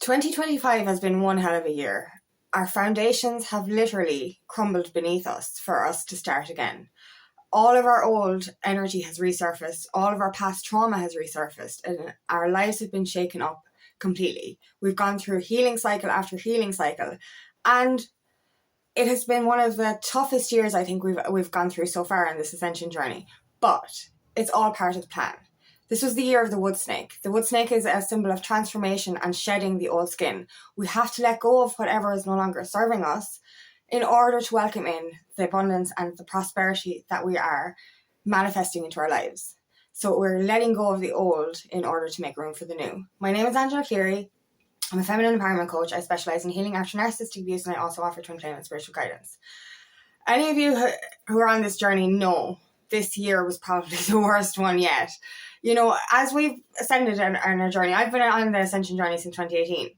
2025 has been one hell of a year. Our foundations have literally crumbled beneath us for us to start again. All of our old energy has resurfaced, all of our past trauma has resurfaced, and our lives have been shaken up completely. We've gone through healing cycle after healing cycle, and it has been one of the toughest years I think we've gone through so far in this ascension journey. But it's all part of the plan. This was the year of the wood snake. The wood snake is a symbol of transformation and shedding the old skin. We have to let go of whatever is no longer serving us in order to welcome in the abundance and the prosperity that we are manifesting into our lives. So we're letting go of the old in order to make room for the new. My name is Angela Cleary. I'm a feminine empowerment coach. I specialize in healing after narcissistic abuse, and I also offer twin flame and spiritual guidance. Any of you who are on this journey know this year was probably the worst one yet. You know, as we've ascended on our journey, I've been on the ascension journey since 2018.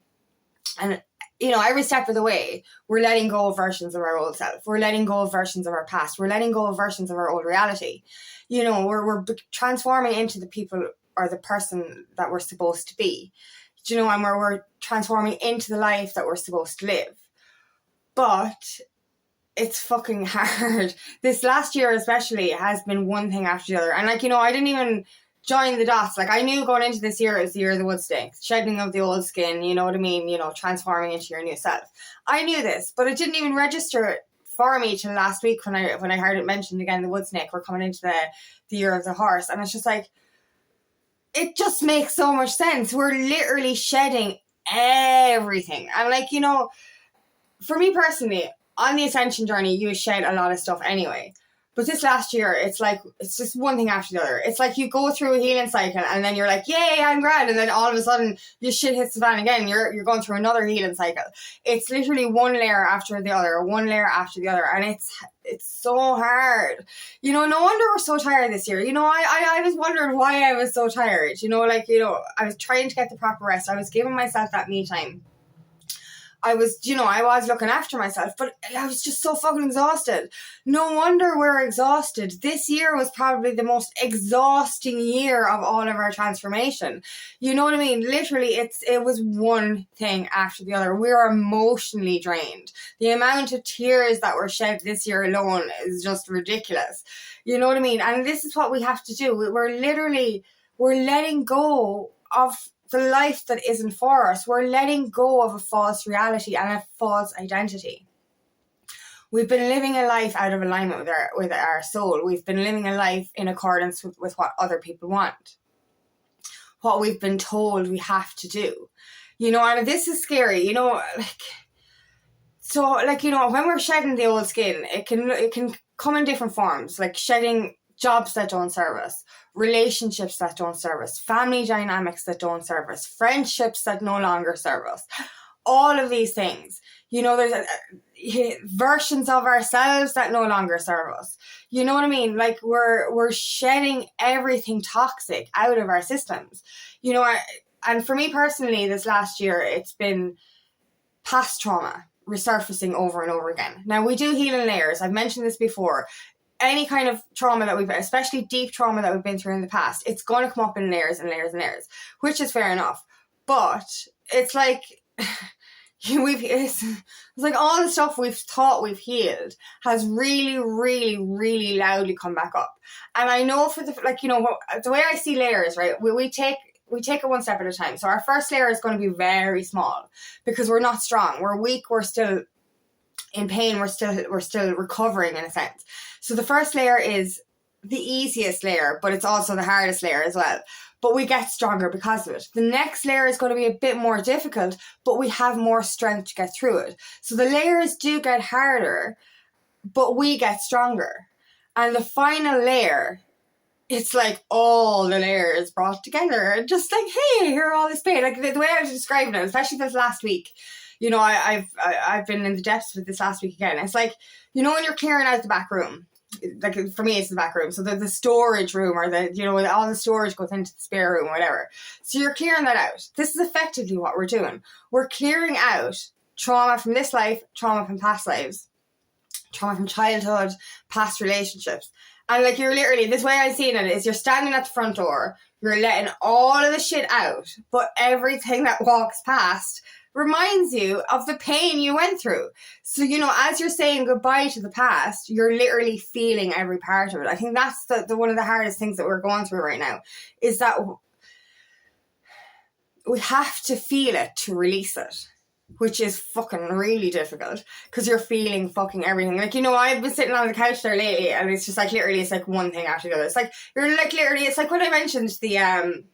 And, you know, every step of the way, we're letting go of versions of our old self. We're letting go of versions of our past. We're letting go of versions of our old reality. You know, we're transforming into the people or the person that we're supposed to be. You know, and we're transforming into the life that we're supposed to live. But it's fucking hard. This last year especially has been one thing after the other. And like, you know, I didn't even join the dots. Like, I knew going into this year it was the year of the wood snake, shedding of the old skin, you know what I mean? You know, transforming into your new self. I knew this, but it didn't even register for me till last week when I heard it mentioned again, the wood snake. We're coming into the year of the horse. And it's just like, it just makes so much sense. We're literally shedding everything. And like, you know, for me personally, on the ascension journey, you shed a lot of stuff anyway. But this last year, it's like, it's just one thing after the other. It's like you go through a healing cycle and then you're like, yay, I'm grand. And then all of a sudden, your shit hits the fan again. You're going through another healing cycle. It's literally one layer after the other, one layer after the other. And it's so hard. You know, no wonder we're so tired this year. You know, I was wondering why I was so tired. You know, like, you know, I was trying to get the proper rest. I was giving myself that me time. I was looking after myself, but I was just so fucking exhausted. No wonder we're exhausted. This year was probably the most exhausting year of all of our transformation. You know what I mean? Literally, it was one thing after the other. We were emotionally drained. The amount of tears that were shed this year alone is just ridiculous. You know what I mean? And this is what we have to do. We're letting go of the life that isn't for us. We're letting go of a false reality and a false identity. We've been living a life out of alignment with our soul. We've been living a life in accordance with what other people want, what we've been told we have to do. You know, and this is scary. You know, you know, when we're shedding the old skin, it can come in different forms, like shedding jobs that don't serve us, relationships that don't serve us, family dynamics that don't serve us, friendships that no longer serve us. All of these things. You know, there's versions of ourselves that no longer serve us. You know what I mean? Like, we're shedding everything toxic out of our systems. You know, and for me personally, this last year, it's been past trauma resurfacing over and over again. Now, we do heal in layers. I've mentioned this before. Any kind of trauma that especially deep trauma that we've been through in the past, it's going to come up in layers and layers and layers, which is fair enough. But it's like, it's like all the stuff we've thought we've healed has really, really, really loudly come back up. And I know the way I see layers, right? We take it one step at a time. So our first layer is going to be very small because we're not strong. We're weak. We're still in pain. We're still recovering in a sense. So the first layer is the easiest layer, but it's also the hardest layer as well. But we get stronger because of it. The next layer is going to be a bit more difficult, but we have more strength to get through it. So the layers do get harder, but we get stronger. And the final layer, it's like all the layers brought together and just like, hey, here are all this pain. Like the way I was describing it, especially this last week, you know, I've been in the depths with this last week again. It's like, you know, when you're clearing out the back room, like for me it's the back room, so the storage room, or the, you know, all the storage goes into the spare room, whatever. So you're clearing that out. This is effectively what we're doing. We're clearing out trauma from this life, trauma from past lives, trauma from childhood, past relationships. And like, you're literally, this way I've seen it is you're standing at the front door, You're letting all of the shit out, but everything that walks past reminds you of the pain you went through. So, you know, as you're saying goodbye to the past, you're literally feeling every part of it. I think that's the one of the hardest things that we're going through right now, is that we have to feel it to release it, which is fucking really difficult because you're feeling fucking everything. Like, you know, I've been sitting on the couch there lately and it's just like literally it's like one thing after the other. It's like you're like literally, it's like when I mentioned the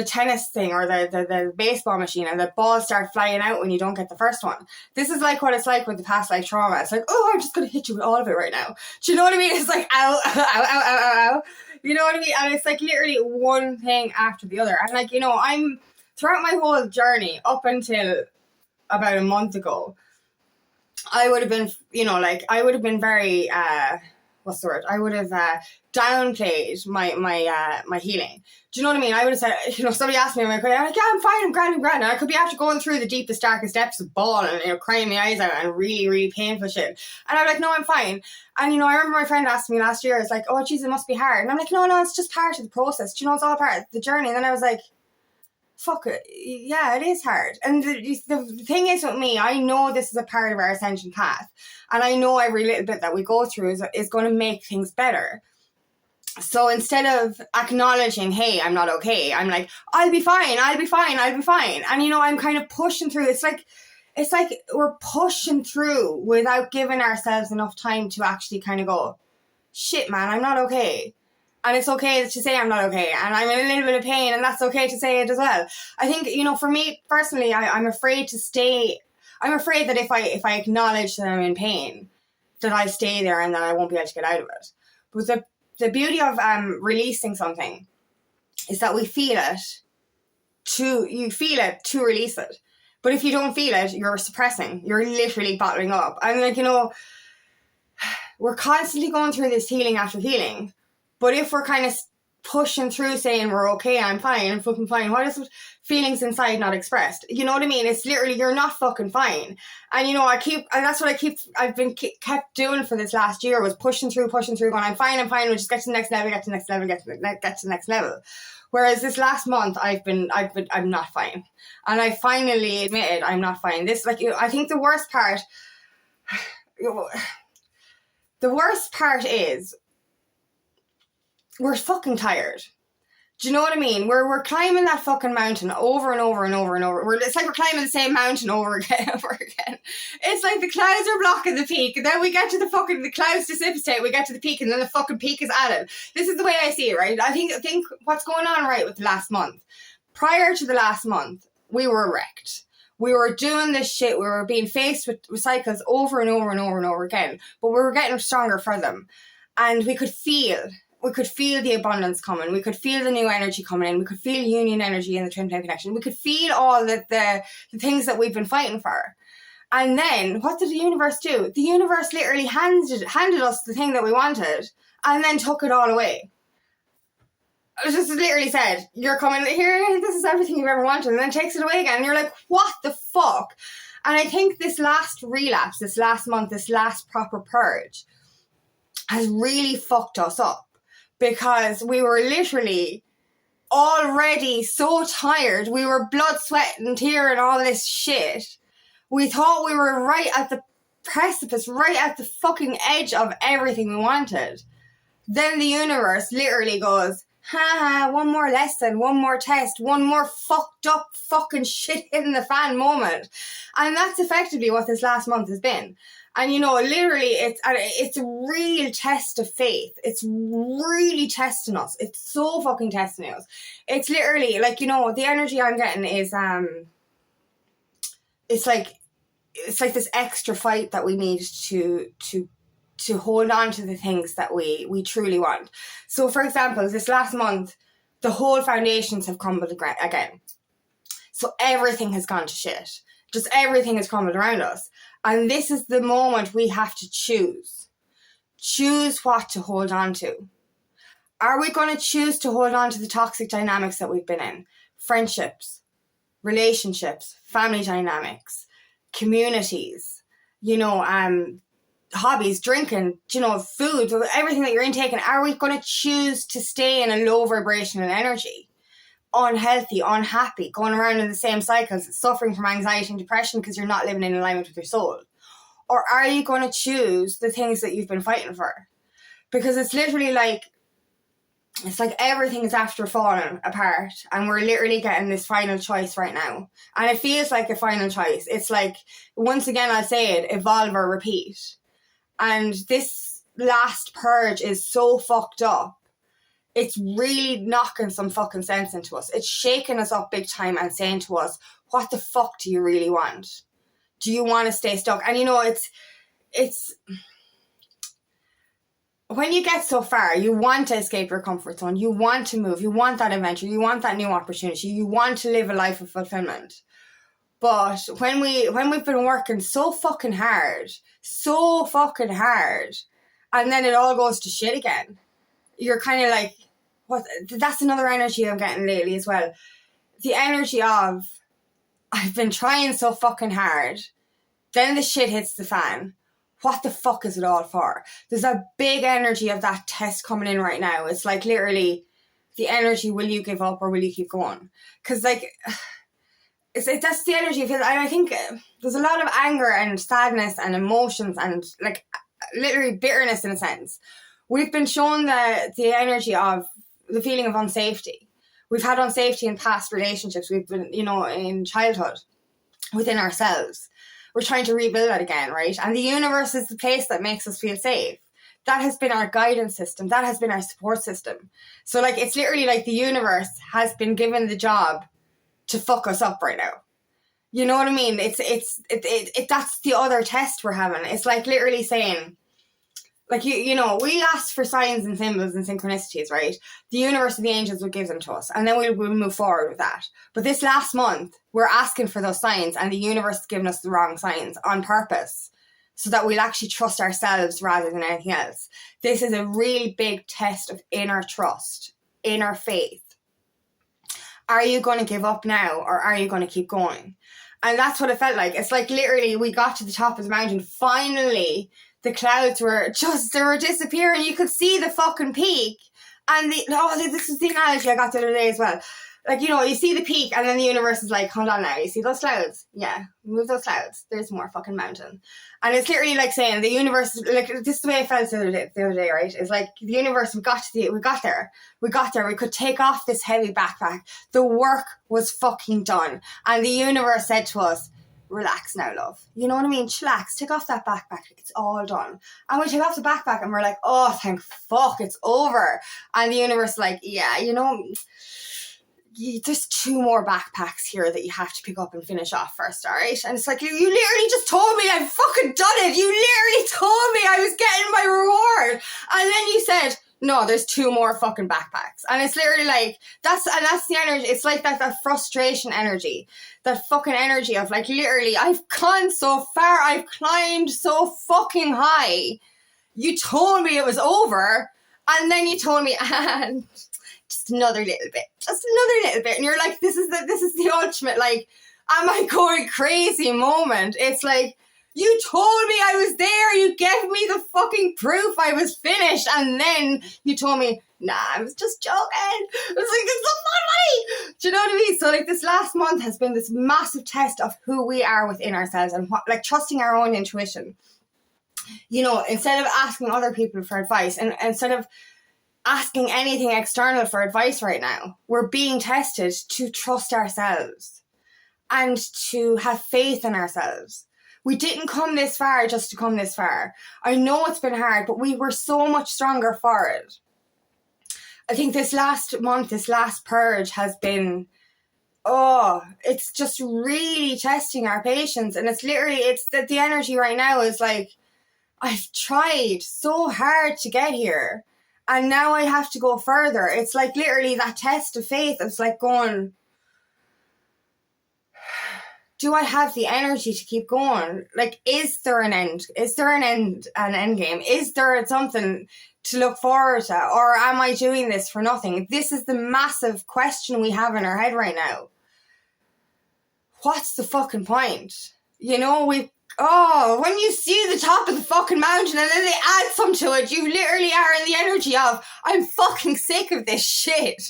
tennis thing or the baseball machine and the balls start flying out when you don't get the first one. This is like what it's like with the past life trauma. It's like, oh, I'm just going to hit you with all of it right now. Do you know what I mean? It's like, ow, ow, ow, ow, ow, ow. You know what I mean? And it's like literally one thing after the other. And like, you know, I'm throughout my whole journey up until about a month ago, I would have been, you know, like I would have been very, what's the word? I would have downplayed my healing. Do you know what I mean? I would have said, you know, somebody asked me, I'm like, yeah, I'm fine, I'm grand. And I could be after going through the deepest, darkest depths of ball and, you know, crying my eyes out and really, really painful shit. And I'm like, no, I'm fine. And, you know, I remember my friend asked me last year, it's like, oh, geez, it must be hard. And I'm like, no, it's just part of the process. Do you know, it's all part of the journey. And then I was like, fuck it, yeah, it is hard. And the thing is with me, I know this is a part of our ascension path, and I know every little bit that we go through is going to make things better. So instead of acknowledging, hey, I'm not okay, I'm like, I'll be fine. And, you know, I'm kind of pushing through. It's like we're pushing through without giving ourselves enough time to actually kind of go, shit, man, I'm not okay. And it's okay to say I'm not okay, and I'm in a little bit of pain, and that's okay to say it as well. I think, you know, for me personally, I'm afraid to stay. I'm afraid that if I acknowledge that I'm in pain, that I stay there and that I won't be able to get out of it. But the beauty of releasing something is that we feel it to release it. But if you don't feel it, you're suppressing. You're literally bottling up. And like, you know, we're constantly going through this healing after healing. But if we're kind of pushing through saying we're okay, I'm fine, I'm fucking fine, why is feelings inside not expressed? You know what I mean? It's literally, you're not fucking fine. And, you know, that's what I've been kept doing for this last year, was pushing through, going, I'm fine, we'll just get to the next level, get to the next level. Whereas this last month, I'm not fine. And I finally admitted I'm not fine. This, like, you know, I think the worst part is, we're fucking tired. Do you know what I mean? We're climbing that fucking mountain over and over and over and over. It's like we're climbing the same mountain over again. It's like the clouds are blocking the peak, and then we get to the clouds dissipate, we get to the peak, and then the fucking peak is added. This is the way I see it, right? I think what's going on right with the last month. Prior to the last month, we were wrecked. We were doing this shit. We were being faced with cycles over and over and over and over again, but we were getting stronger for them. And we could feel the abundance coming. We could feel the new energy coming in. We could feel union energy in the twin flame connection. We could feel all the things that we've been fighting for. And then what did the universe do? The universe literally handed us the thing that we wanted and then took it all away. It just literally said, you're coming here, this is everything you've ever wanted, and then takes it away again. And you're like, what the fuck? And I think this last relapse, this last month, this last proper purge has really fucked us up. Because we were literally already so tired. We were blood, sweat, and tear and all this shit. We thought we were right at the precipice, right at the fucking edge of everything we wanted. Then the universe literally goes, one more lesson, one more test, one more fucked up fucking shit in the fan moment. And that's effectively what this last month has been. And, you know, literally, it's a real test of faith. It's really testing us. It's so fucking testing us. It's literally, like, you know, the energy I'm getting is, it's like this extra fight that we need to hold on to the things that we truly want. So, for example, this last month, the whole foundations have crumbled again. So everything has gone to shit. Just everything has crumbled around us. And this is the moment we have to choose. Choose what to hold on to. Are we going to choose to hold on to the toxic dynamics that we've been in? Friendships, relationships, family dynamics, communities, you know, hobbies, drinking, you know, food, everything that you're intaking. Are we going to choose to stay in a low vibrational energy? unhealthy, unhappy, going around in the same cycles, suffering from anxiety and depression because you're not living in alignment with your soul? Or are you going to choose the things that you've been fighting for? Because it's literally like, it's like everything is after falling apart and we're literally getting this final choice right now. And it feels like a final choice. It's like, once again, I'll say it, evolve or repeat. And this last purge is so fucked up. It's really knocking some fucking sense into us. It's shaking us up big time and saying to us, what the fuck do you really want? Do you want to stay stuck? And you know, it's when you get so far, you want to escape your comfort zone. You want to move. You want that adventure. You want that new opportunity. You want to live a life of fulfillment. But when we've been working so fucking hard, and then it all goes to shit again, you're kind of like, what? That's another energy I'm getting lately as well. The energy of, I've been trying so fucking hard, then the shit hits the fan. What the fuck is it all for? There's a big energy of that test coming in right now. It's like literally the energy, will you give up or will you keep going? Because like, that's the energy of it. And I think there's a lot of anger and sadness and emotions and like literally bitterness in a sense. We've been shown the energy of the feeling of unsafety. We've had unsafety in past relationships. We've been, you know, in childhood, within ourselves. We're trying to rebuild that again, right? And the universe is the place that makes us feel safe. That has been our guidance system. That has been our support system. So like, it's literally like the universe has been given the job to fuck us up right now. You know what I mean? That's the other test we're having. It's like literally saying, like, you know, we ask for signs and symbols and synchronicities, right? The universe and the angels will give them to us, and then we'll move forward with that. But this last month, we're asking for those signs, and the universe has given us the wrong signs on purpose so that we'll actually trust ourselves rather than anything else. This is a really big test of inner trust, inner faith. Are you going to give up now, or are you going to keep going? And that's what it felt like. It's like literally we got to the top of the mountain. Finally, the clouds were disappearing. You could see the fucking peak. And this is the analogy I got the other day as well. Like, you know, you see the peak and then the universe is like, hold on now, you see those clouds? Yeah, move those clouds. There's more fucking mountain. And it's literally like saying the universe, like, this is the way I felt the other day, right? It's like the universe, we got there. We could take off this heavy backpack. The work was fucking done. And the universe said to us, relax now, love. You know what I mean? Chillax, take off that backpack. It's all done. And we take off the backpack and we're like, oh, thank fuck, it's over. And the universe is like, yeah, you know, there's 2 more backpacks here that you have to pick up and finish off first, all right? And it's like, you literally just told me I've fucking done it. You literally told me I was getting my reward. And then you said, no, there's 2 more fucking backpacks. And it's literally like, that's the energy. It's like that frustration energy, that fucking energy of like, literally, I've gone so far. I've climbed so fucking high. You told me it was over. And then you told me, and just another little bit. And you're like, this is the ultimate, like, am I going crazy moment? It's like, you told me I was there. You gave me the fucking proof I was finished. And then you told me, nah, I was just joking. I was like, it's so funny. Do you know what I mean? So like this last month has been this massive test of who we are within ourselves and what, like trusting our own intuition. You know, instead of asking other people for advice and instead of asking anything external for advice right now, we're being tested to trust ourselves and to have faith in ourselves. We didn't come this far just to come this far. I know it's been hard, but we were so much stronger for it. I think this last month, this last purge has been, it's just really testing our patience. And it's literally, it's that the energy right now is like, I've tried so hard to get here. And now I have to go further. It's like literally that test of faith. It's like going, do I have the energy to keep going? Like, is there an end? Is there an end game? Is there something to look forward to? Or am I doing this for nothing? This is the massive question we have in our head right now. What's the fucking point? You know, oh, when you see the top of the fucking mountain and then they add some to it, you literally are in the energy of, I'm fucking sick of this shit.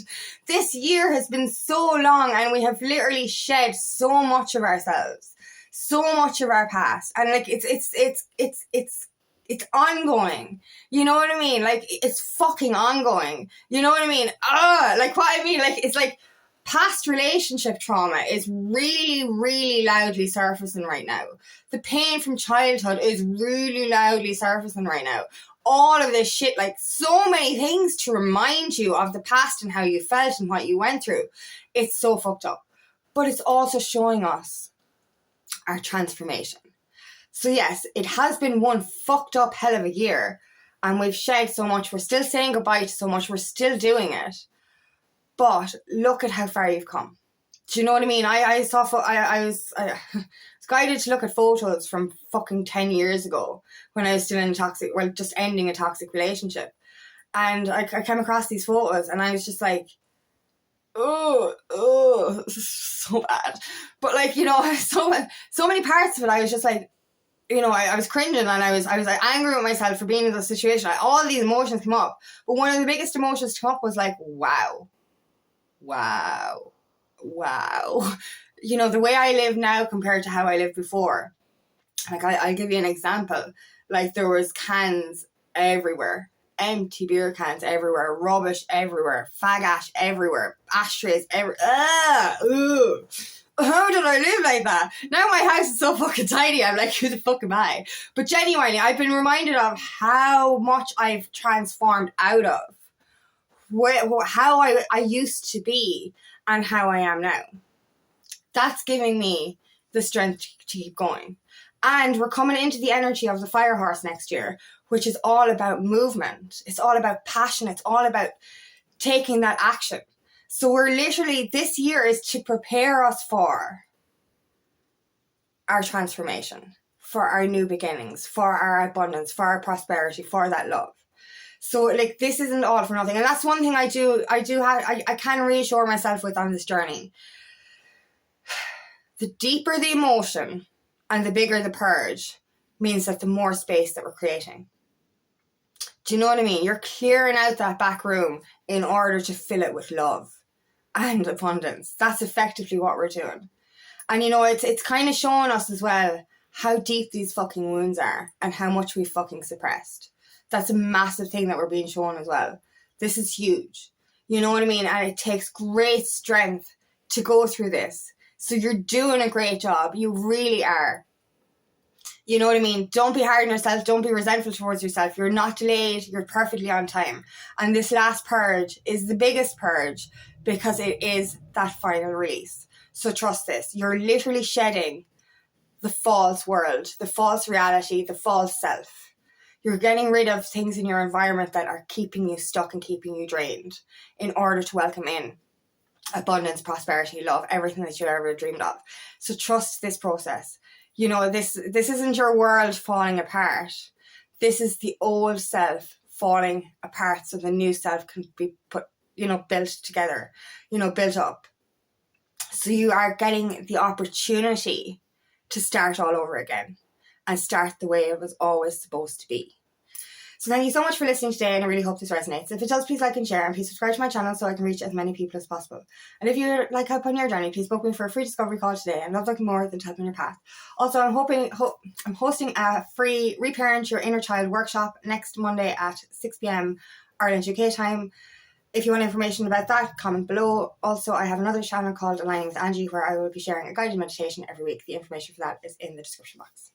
This year has been so long and we have literally shed so much of ourselves, so much of our past. And like, it's ongoing. You know what I mean? Like, it's fucking ongoing. You know what I mean? Like what I mean? Like, it's like, past relationship trauma is really, really loudly surfacing right now. The pain from childhood is really loudly surfacing right now. All of this shit, like so many things to remind you of the past and how you felt and what you went through. It's so fucked up. But it's also showing us our transformation. So yes, it has been one fucked up hell of a year and we've shed so much. We're still saying goodbye to so much. We're still doing it. But look at how far you've come. Do you know what I mean? I was guided to look at photos from fucking 10 years ago when I was still in just ending a toxic relationship. And I came across these photos and I was just like, oh, this is so bad. But like, you know, so many parts of it, I was just like, you know, I was cringing and I was like angry with myself for being in this situation. All these emotions come up. But one of the biggest emotions to come up was like, wow. You know, the way I live now compared to how I lived before. Like, I'll give you an example. Like, there was cans everywhere. Empty beer cans everywhere. Rubbish everywhere. Fag ash everywhere. Ashtrays everywhere. How did I live like that? Now my house is so fucking tiny. I'm like, who the fuck am I? But genuinely, I've been reminded of how much I've transformed out of how I used to be and how I am now. That's giving me the strength to keep going. And we're coming into the energy of the fire horse next year, which is all about movement. It's all about passion. It's all about taking that action. So we're literally, this year is to prepare us for our transformation, for our new beginnings, for our abundance, for our prosperity, for that love. So like, this isn't all for nothing. And that's one thing I can reassure myself with on this journey. The deeper the emotion and the bigger the purge means that the more space that we're creating. Do you know what I mean? You're clearing out that back room in order to fill it with love and abundance. That's effectively what we're doing. And you know, it's kind of showing us as well how deep these fucking wounds are and how much we've fucking suppressed. That's a massive thing that we're being shown as well. This is huge. You know what I mean? And it takes great strength to go through this. So you're doing a great job. You really are. You know what I mean? Don't be hard on yourself. Don't be resentful towards yourself. You're not delayed. You're perfectly on time. And this last purge is the biggest purge because it is that final release. So trust this. You're literally shedding the false world, the false reality, the false self. You're getting rid of things in your environment that are keeping you stuck and keeping you drained in order to welcome in abundance, prosperity, love, everything that you ever dreamed of. So trust this process. You know, this isn't your world falling apart. This is the old self falling apart so the new self can be built together, built up. So you are getting the opportunity to start all over again and start the way it was always supposed to be. So thank you so much for listening today, and I really hope this resonates. If it does, please like and share, and please subscribe to my channel so I can reach as many people as possible. And if you'd like help on your journey, please book me for a free discovery call today. And love nothing more than to help on your path. Also, I'm hosting a free Reparent Your Inner Child workshop next Monday at 6 p.m. Ireland UK time. If you want information about that, comment below. Also, I have another channel called Aligning with Angie where I will be sharing a guided meditation every week. The information for that is in the description box.